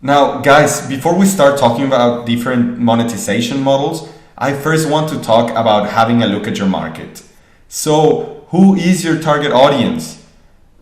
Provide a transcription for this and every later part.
Now, guys, before we start talking about different monetization models, I first want to talk about having a look at your market. So, who is your target audience?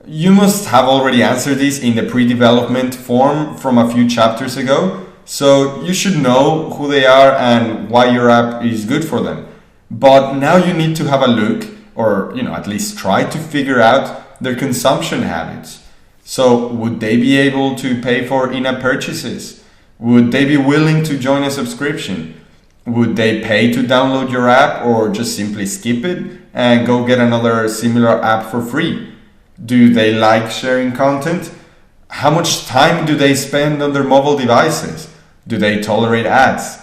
You must have already answered this in the pre-development form from a few chapters ago, so you should know who they are and why your app is good for them. But now you need to have a look, or at least try to figure out their consumption habits. So would they be able to pay for in-app purchases? Would they be willing to join a subscription? Would they pay to download your app or just simply skip it and go get another similar app for free? Do they like sharing content? How much time do they spend on their mobile devices? Do they tolerate ads?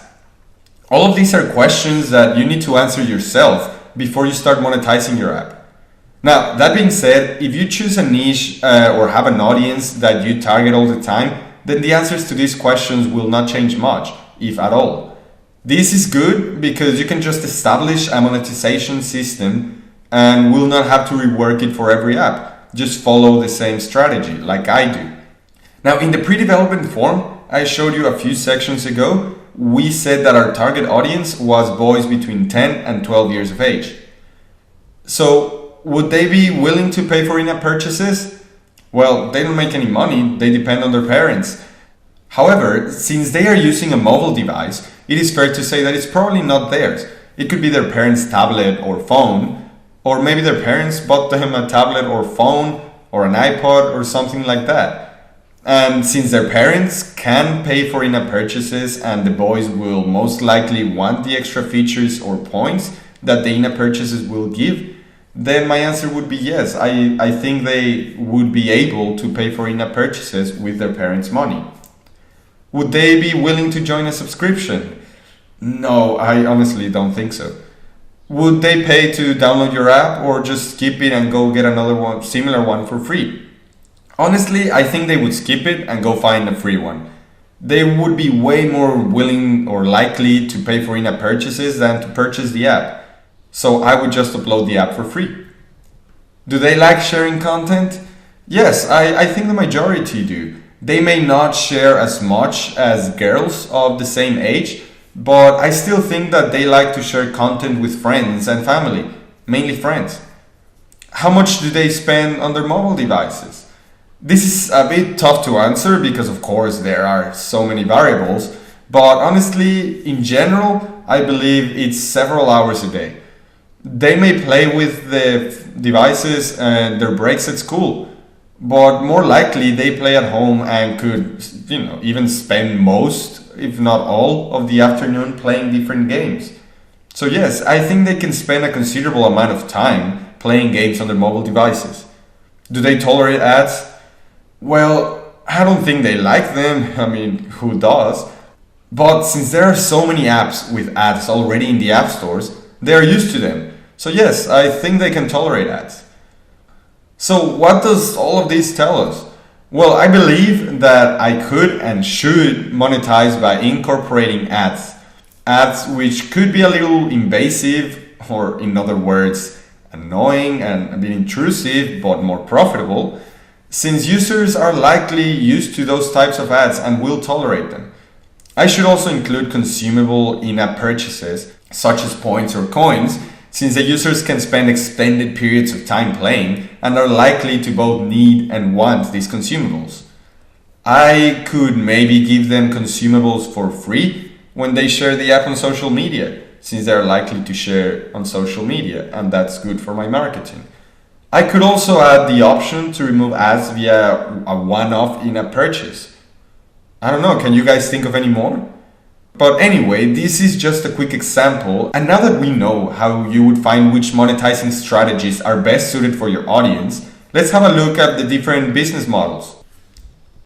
All of these are questions that you need to answer yourself before you start monetizing your app. Now, that being said, if you choose a niche or have an audience that you target all the time, then the answers to these questions will not change much, if at all. This is good because you can just establish a monetization system and will not have to rework it for every app. Just follow the same strategy, like I do. Now, in the pre-development form I showed you a few sections ago, we said that our target audience was boys between 10 and 12 years of age. So, would they be willing to pay for in-app purchases? Well, they don't make any money, they depend on their parents. However, since they are using a mobile device, it is fair to say that it's probably not theirs. It could be their parents' tablet or phone, or maybe their parents bought them a tablet or phone or an iPod or something like that. And since their parents can pay for in-app purchases and the boys will most likely want the extra features or points that the in-app purchases will give, then my answer would be yes. I think they would be able to pay for in-app purchases with their parents' money. Would they be willing to join a subscription? No, I honestly don't think so. Would they pay to download your app or just skip it and go get another one, similar one for free? Honestly, I think they would skip it and go find a free one. They would be way more willing or likely to pay for in-app purchases than to purchase the app. So I would just upload the app for free. Do they like sharing content? Yes, I think the majority do. They may not share as much as girls of the same age, but I still think that they like to share content with friends and family, mainly friends. How much do they spend on their mobile devices? This is a bit tough to answer because of course there are so many variables, but honestly, in general, I believe it's several hours a day. They may play with the devices and their breaks at school, but more likely they play at home and could, even spend most, if not all, of the afternoon playing different games. So yes, I think they can spend a considerable amount of time playing games on their mobile devices. Do they tolerate ads? Well, I don't think they like them. I mean, who does? But since there are so many apps with ads already in the app stores, they are used to them. So yes, I think they can tolerate ads. So what does all of this tell us? Well, I believe that I could and should monetize by incorporating ads. Ads which could be a little invasive, or in other words, annoying and a bit intrusive, but more profitable, since users are likely used to those types of ads and will tolerate them. I should also include consumable in-app purchases, such as points or coins, since the users can spend extended periods of time playing and are likely to both need and want these consumables. I could maybe give them consumables for free when they share the app on social media, since they're likely to share on social media, and that's good for my marketing. I could also add the option to remove ads via a one-off in-app purchase. I don't know, can you guys think of any more? But anyway, this is just a quick example, and now that we know how you would find which monetizing strategies are best suited for your audience, let's have a look at the different business models.